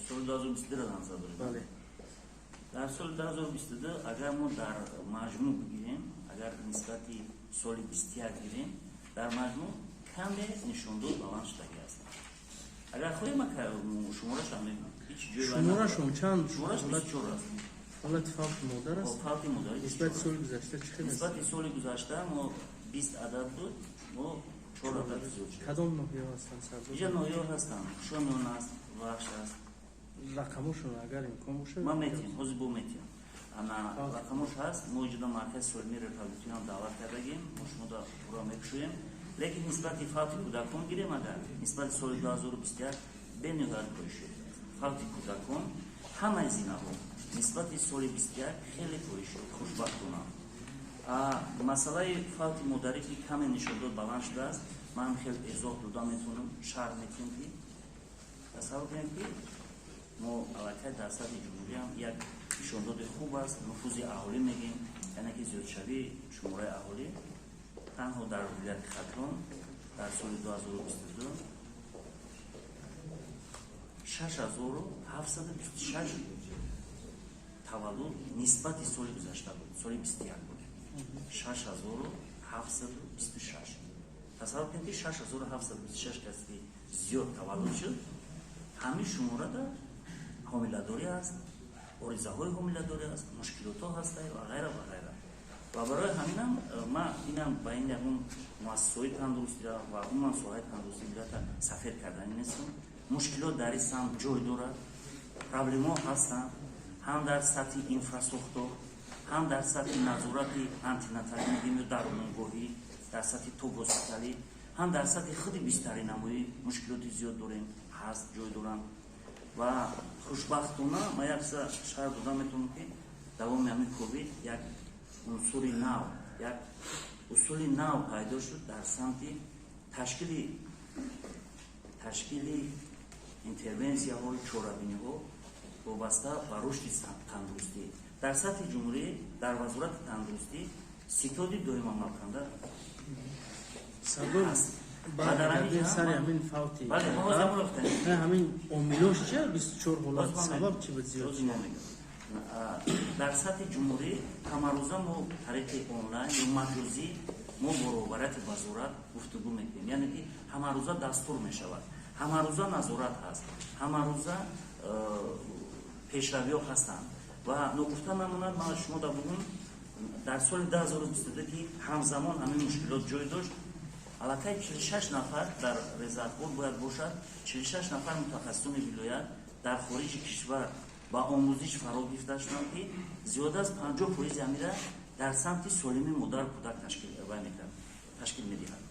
соли 2022 намзад дорем. бале. дар соли 2022 агар мо дар маҷмӯъ бигирем, агар нисбати соли 21 гирем, дар маҷмӯъ каме нишондод баланд шудагиаст. агар хоҳем шуморашам мебинем, ҳеҷ ҷои Шуморашон чанд? шумораш 24 аст. ҳолати фавқи модар аст. фавқи модар нисбати соли гузашта чӣ хел аст? нисбати соли гузашта мо 20 адад буд, мо 4 адад зиёд шуд. кадом ноҳиё ҳастанд сарбоз? инҷа ноҳиё ҳастанд, шомён аст, вахш аст. рақамошон агар имкон бошад ма метиҳем ҳозир бо метиҳем ана рақамош ҳаст. мо иҷода маркази солимии репродуктивиам даъват кардагем, мо шумода пурра мекушоем. лекин нисбати фавқи кӯдакон гирем, агар нисбати соли 2021 бениҳоят кори шуд. фавқи кӯдакон ҳамаи зинаҳо нисбати соли 21 хеле кори шуд, хушбахтона. масъалаи фавқи модарӣ ки каме нишондод баланд шудааст, ман хеле изоҳ дода метавонам, шарҳ метиҳем ки тасаввур кунем ки мо аллакай дар сатҳи ҷумҳуриям як нишондоди хуб аст, нуфузи аҳолӣ мегем, яъне ки зиёдшавии шумораи аҳолӣ танҳо дар вилояти хатрон дар соли 2022 6726 таваллуд нисбати соли гузашта буд, соли 21 буд. 6726. тасаввур кунед ки 6726 касе зиёд таваллуд шуд, ҳамин шуморада ҳомиладорӣ аст, оризаҳои ҳомиладорӣ аст, мушкилотҳо ҳастанд ва ғайра ва ғайра. ва барои ҳаминам ман инам ба ин ягон муассисаҳои тандурустиро ва умуман соҳаи тандурустӣ миллата сафер кардани нестам. мушкилот дар ин самт ҷой дорад, проблемаҳо ҳастанд, ҳам дар сатҳи инфрасохтор, ҳам дар сатҳи назорати антинаталӣ мегӯем ё дармонгоҳӣ, дар сатҳи тобгоситалӣ, ҳам дар сатҳи худи бистаринамоӣ мушкилоти зиёд дорем, ҳаст, ҷой доранд. ва хушбахтона ма якса шарҳ дода метавонам ки давоми ҳамин ковид як унсури нав, як усули нав пайдо шуд дар самти ташкили интервенсияҳои чорабиниҳо вобаста ба рушди тандурустӣ. дар сатҳи ҷумҳурӣ, дар вазорати тандурустӣ ситоди доимамалканда сарбоз сари ҳамин фавқи ҳамин омилош чи 24 ҳолат сабаб чи ба зиёд дар сатҳи ҷумҳурӣ ҳамарӯза мо тариқи онлайн ё маҷозӣ мо бо роҳбарияти вазорат гуфтугӯ мекунем, яъне ки ҳамарӯза дастур мешавад, ҳамарӯза назорат ҳаст, ҳамарӯза пешравиҳо ҳастанд. ва ногуфта намонад ман шумо дар бугун дар соли 2022 ки ҳамзамон ҳамин мушкилот ҷой дошт, аллакай 46 нафар дар резервбор бояд бошад, 46 нафар мутахассисони вилоят дар хориҷи кишвар ба омӯзиш фаро гирифта шуданд ки зиёда аз 50% ҳамира дар самти солимии модару кӯдак ташкил медиҳад.